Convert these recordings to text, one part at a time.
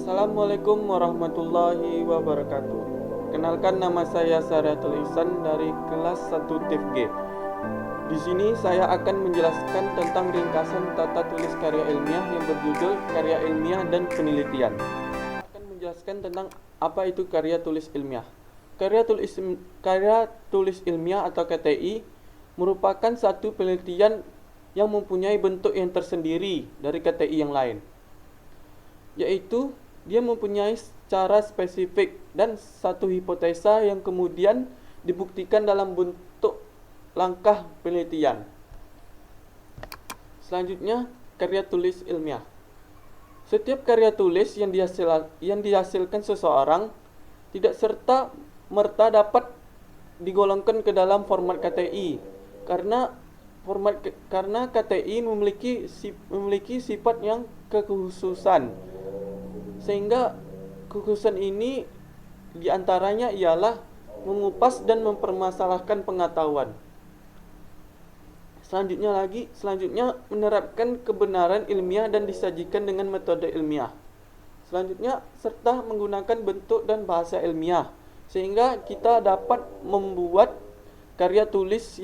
Assalamualaikum warahmatullahi wabarakatuh. Kenalkan, nama saya Syariatul Ihsan dari kelas 1 TIF G. Di sini saya akan menjelaskan tentang ringkasan tata tulis karya ilmiah yang berjudul Karya Ilmiah dan Penelitian. Saya akan menjelaskan tentang apa itu karya tulis ilmiah. Karya tulis ilmiah atau KTI merupakan satu penelitian yang mempunyai bentuk yang tersendiri dari KTI yang lain, yaitu dia mempunyai secara spesifik dan satu hipotesa yang kemudian dibuktikan dalam bentuk langkah penelitian. Selanjutnya, karya tulis ilmiah. Setiap karya tulis yang dihasilkan seseorang tidak serta merta dapat digolongkan ke dalam format KTI karena KTI memiliki sifat yang kekhususan, sehingga kekhususan ini diantaranya ialah mengupas dan mempermasalahkan pengetahuan. Selanjutnya menerapkan kebenaran ilmiah dan disajikan dengan metode ilmiah. Selanjutnya, serta menggunakan bentuk dan bahasa ilmiah, sehingga kita dapat membuat karya tulis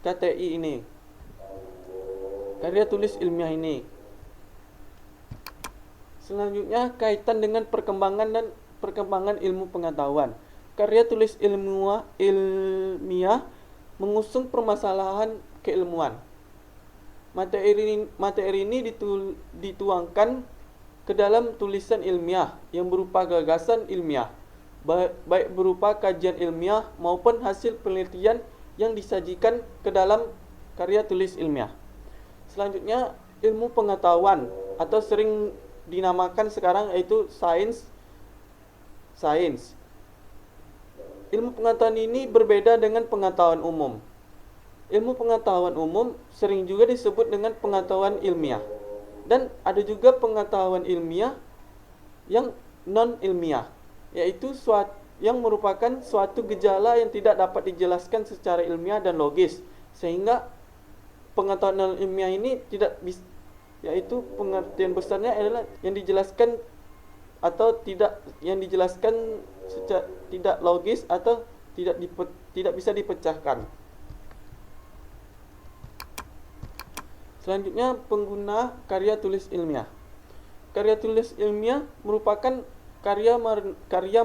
KTI ini, karya tulis ilmiah ini. Selanjutnya, kaitan dengan perkembangan ilmu pengetahuan. Karya tulis ilmiah mengusung permasalahan keilmuan. Materi ini dituangkan ke dalam tulisan ilmiah yang berupa gagasan ilmiah, baik berupa kajian ilmiah maupun hasil penelitian yang disajikan ke dalam karya tulis ilmiah. Selanjutnya, ilmu pengetahuan atau sering dinamakan sekarang yaitu sains. Ilmu pengetahuan ini berbeda dengan pengetahuan umum. Ilmu pengetahuan umum sering juga disebut dengan pengetahuan ilmiah, dan ada juga pengetahuan ilmiah yang non ilmiah, yaitu yang merupakan suatu gejala yang tidak dapat dijelaskan secara ilmiah dan logis, sehingga pengetahuan non ilmiah ini tidak bisa, yaitu pengertian besarnya adalah yang dijelaskan atau yang dijelaskan secara tidak logis atau tidak bisa dipecahkan. Selanjutnya, pengguna karya tulis ilmiah. Karya tulis ilmiah merupakan karya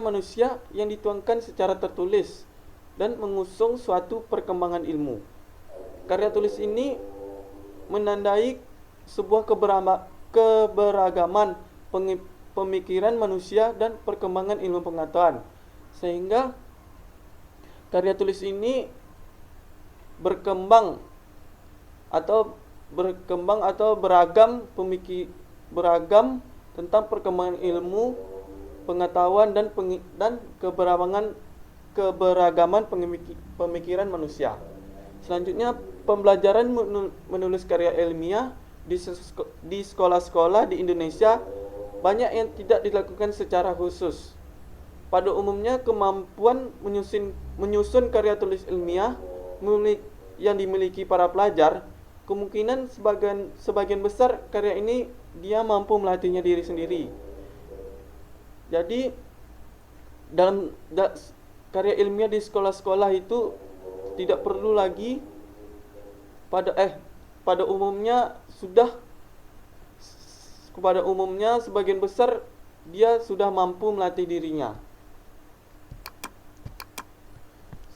manusia yang dituangkan secara tertulis dan mengusung suatu perkembangan ilmu. Karya tulis ini menandai sebuah keberagaman pemikiran manusia dan perkembangan ilmu pengetahuan, sehingga karya tulis ini beragam tentang perkembangan ilmu pengetahuan dan keberagaman pemikiran manusia. Selanjutnya, pembelajaran menulis karya ilmiah di sekolah-sekolah di Indonesia banyak yang tidak dilakukan secara khusus. Pada umumnya, kemampuan menyusun karya tulis ilmiah yang dimiliki para pelajar, kemungkinan sebagian besar karya ini dia mampu melatihnya diri sendiri. Jadi, dalam karya ilmiah di sekolah-sekolah itu tidak perlu lagi pada umumnya sebagian besar dia sudah mampu melatih dirinya.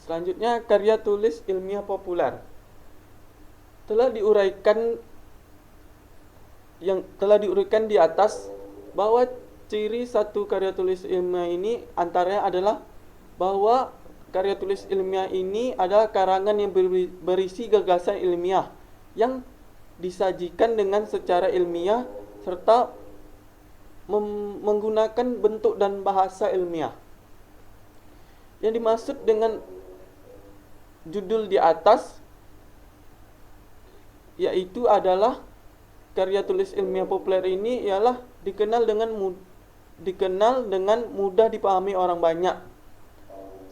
Selanjutnya, karya tulis ilmiah populer. Telah diuraikan di atas bahwa ciri satu karya tulis ilmiah ini antaranya adalah bahwa karya tulis ilmiah ini adalah karangan yang berisi gagasan ilmiah yang disajikan dengan secara ilmiah serta menggunakan bentuk dan bahasa ilmiah. Yang dimaksud dengan judul di atas yaitu adalah karya tulis ilmiah populer ini ialah dikenal dengan mudah dipahami orang banyak,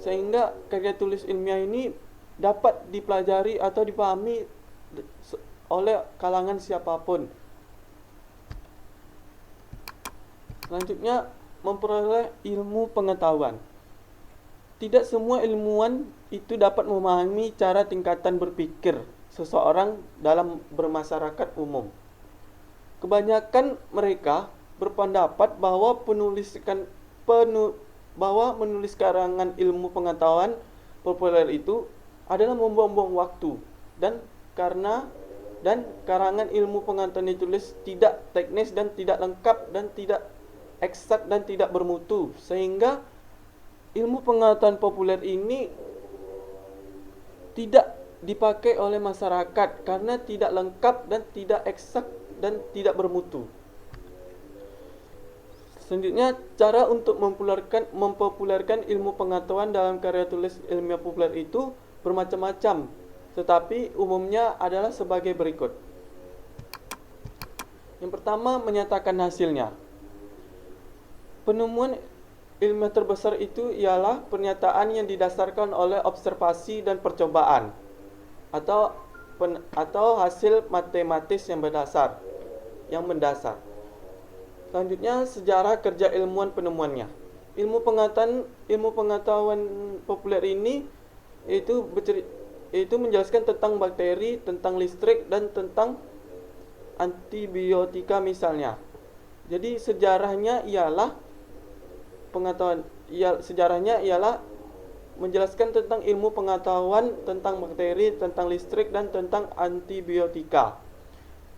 sehingga karya tulis ilmiah ini dapat dipelajari atau dipahami oleh kalangan siapapun. Selanjutnya, memperoleh ilmu pengetahuan. Tidak semua ilmuwan itu dapat memahami cara tingkatan berpikir seseorang dalam bermasyarakat umum. Kebanyakan mereka berpendapat bahwa menulis karangan ilmu pengetahuan populer itu adalah membuang-buang waktu, dan karangan ilmu pengetahuan ditulis tidak teknis dan tidak lengkap dan tidak eksak dan tidak bermutu, sehingga ilmu pengetahuan populer ini tidak dipakai oleh masyarakat karena tidak lengkap dan tidak eksak dan tidak bermutu. Selanjutnya, cara untuk mempopulerkan ilmu pengetahuan dalam karya tulis ilmiah populer itu bermacam-macam, tetapi umumnya adalah sebagai berikut. Yang pertama, menyatakan hasilnya. Penemuan ilmiah terbesar itu ialah pernyataan yang didasarkan oleh observasi dan percobaan atau hasil matematis yang mendasar. Selanjutnya, sejarah kerja ilmuwan penemuannya. Ilmu pengetahuan populer ini itu menjelaskan tentang bakteri, tentang listrik, dan tentang antibiotika misalnya. Jadi sejarahnya ialah menjelaskan tentang ilmu pengetahuan tentang bakteri, tentang listrik, dan tentang antibiotika,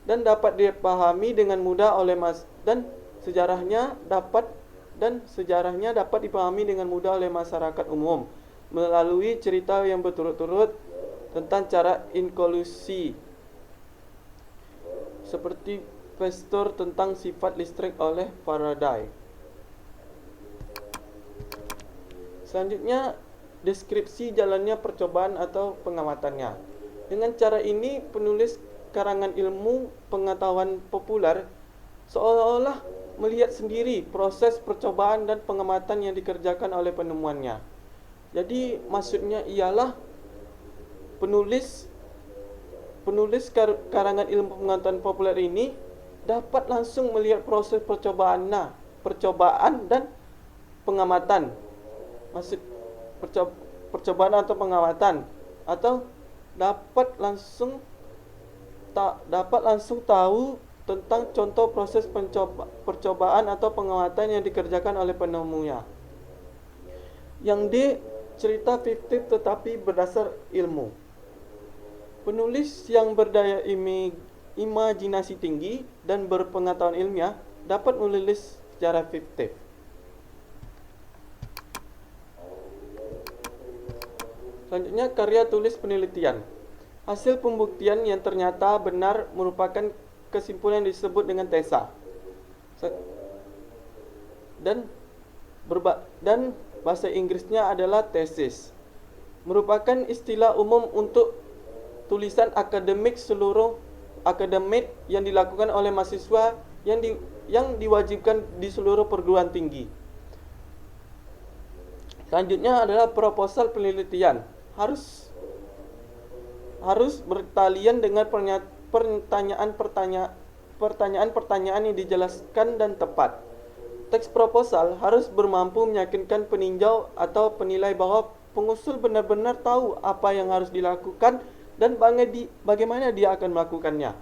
dan dapat dipahami dengan mudah sejarahnya dapat dipahami dengan mudah oleh masyarakat umum melalui cerita yang berturut-turut tentang cara inkolusi, seperti Pasteur tentang sifat listrik oleh Faraday. Selanjutnya, deskripsi jalannya percobaan atau pengamatannya. Dengan cara ini, penulis karangan ilmu pengetahuan populer seolah-olah melihat sendiri proses percobaan dan pengamatan yang dikerjakan oleh penemuannya. Jadi maksudnya ialah penulis karangan ilmu pengetahuan populer ini dapat langsung melihat proses percobaan dan pengamatan. Maksud percobaan atau pengamatan, atau dapat langsung tahu tentang contoh proses percobaan atau pengamatan yang dikerjakan oleh penemunya. Yang D, cerita fiktif tetapi berdasar ilmu. Penulis yang berdaya imajinasi tinggi dan berpengetahuan ilmiah dapat menulis secara fiktif. Selanjutnya, karya tulis penelitian. Hasil pembuktian yang ternyata benar merupakan kesimpulan yang disebut dengan tesa. Dan bahasa Inggrisnya adalah thesis. Merupakan istilah umum untuk tulisan akademik yang dilakukan oleh mahasiswa yang diwajibkan di seluruh perguruan tinggi. Selanjutnya adalah proposal penelitian. Harus bertalian dengan pertanyaan-pertanyaan yang dijelaskan dan tepat. Teks proposal harus bermampu meyakinkan peninjau atau penilai bahwa pengusul benar-benar tahu apa yang harus dilakukan dan bagaimana dia akan melakukannya.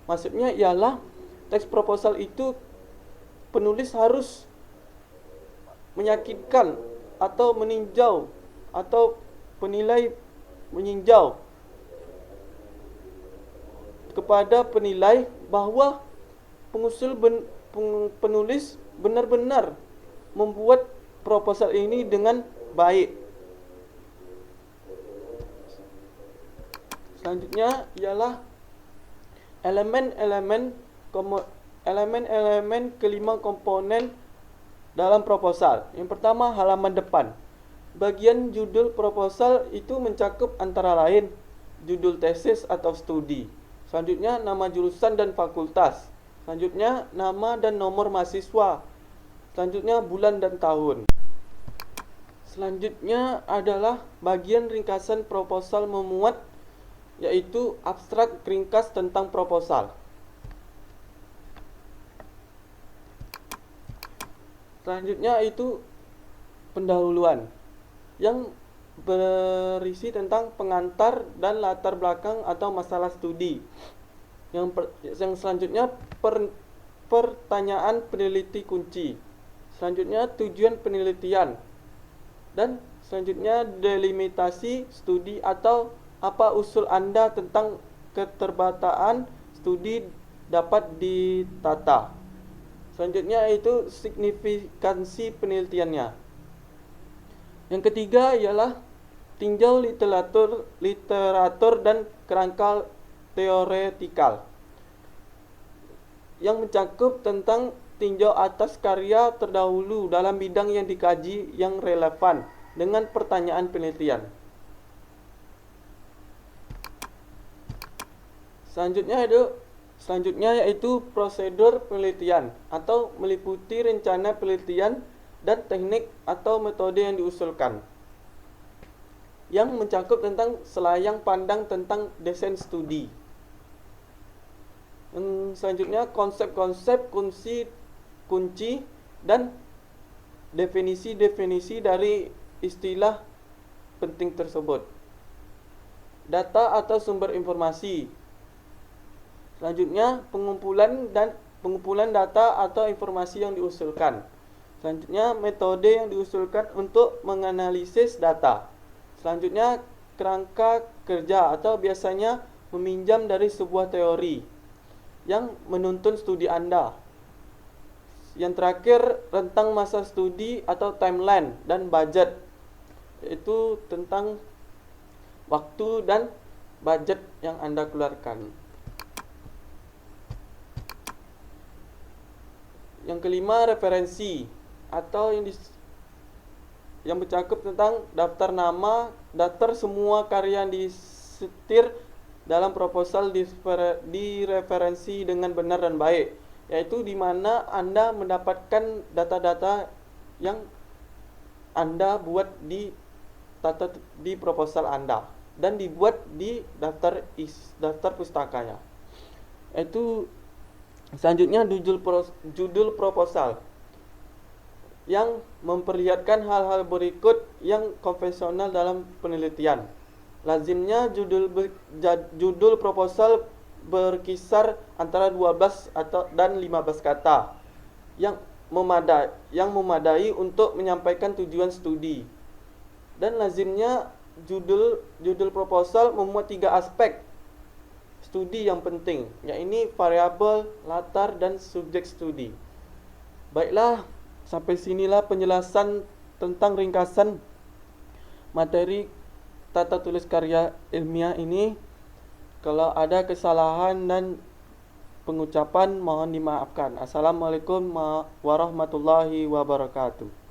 Maksudnya ialah teks proposal itu penulis harus meyakinkan atau meninjau atau penilai meninjau kepada penilai bahwa penulis benar-benar membuat proposal ini dengan baik. Selanjutnya ialah elemen-elemen kelima komponen dalam proposal. Yang pertama, halaman depan. Bagian judul proposal itu mencakup antara lain judul tesis atau studi. Selanjutnya, nama jurusan dan fakultas. Selanjutnya, nama dan nomor mahasiswa. Selanjutnya, bulan dan tahun. Selanjutnya adalah bagian ringkasan proposal memuat, yaitu abstrak ringkas tentang proposal. Selanjutnya itu pendahuluan yang berisi tentang pengantar dan latar belakang atau masalah studi. Yang selanjutnya pertanyaan peneliti kunci. Selanjutnya tujuan penelitian. Dan selanjutnya delimitasi studi atau apa usul Anda tentang keterbataan studi dapat ditata. Selanjutnya itu signifikansi penelitiannya. Yang ketiga ialah tinjau literatur dan kerangka teoretikal yang mencakup tentang tinjau atas karya terdahulu dalam bidang yang dikaji yang relevan dengan pertanyaan penelitian. Selanjutnya yaitu prosedur penelitian atau meliputi rencana penelitian dan teknik atau metode yang diusulkan, yang mencakup tentang selayang pandang tentang desain studi. Selanjutnya konsep-konsep kunci dan definisi-definisi dari istilah penting tersebut. Data atau sumber informasi. Selanjutnya pengumpulan data atau informasi yang diusulkan. Selanjutnya metode yang diusulkan untuk menganalisis data. Selanjutnya kerangka kerja atau biasanya meminjam dari sebuah teori yang menuntun studi Anda. Yang terakhir rentang masa studi atau timeline dan budget, itu tentang waktu dan budget yang Anda keluarkan. Yang kelima referensi atau yang mencakup tentang daftar nama, daftar semua karya yang disetir dalam proposal direferensi dengan benar dan baik, yaitu di mana Anda mendapatkan data-data yang Anda buat di proposal Anda dan dibuat di daftar pustaka ya. Itu selanjutnya judul proposal yang memperlihatkan hal-hal berikut yang konvensional dalam penelitian. Lazimnya judul proposal berkisar antara 12 dan 15 kata yang memadai untuk menyampaikan tujuan studi. Dan lazimnya judul proposal memuat 3 aspek studi yang penting, yaitu variabel, latar, dan subjek studi. Baiklah, sampai sinilah penjelasan tentang ringkasan materi tata tulis karya ilmiah ini. Kalau ada kesalahan dan pengucapan mohon dimaafkan. Assalamualaikum warahmatullahi wabarakatuh.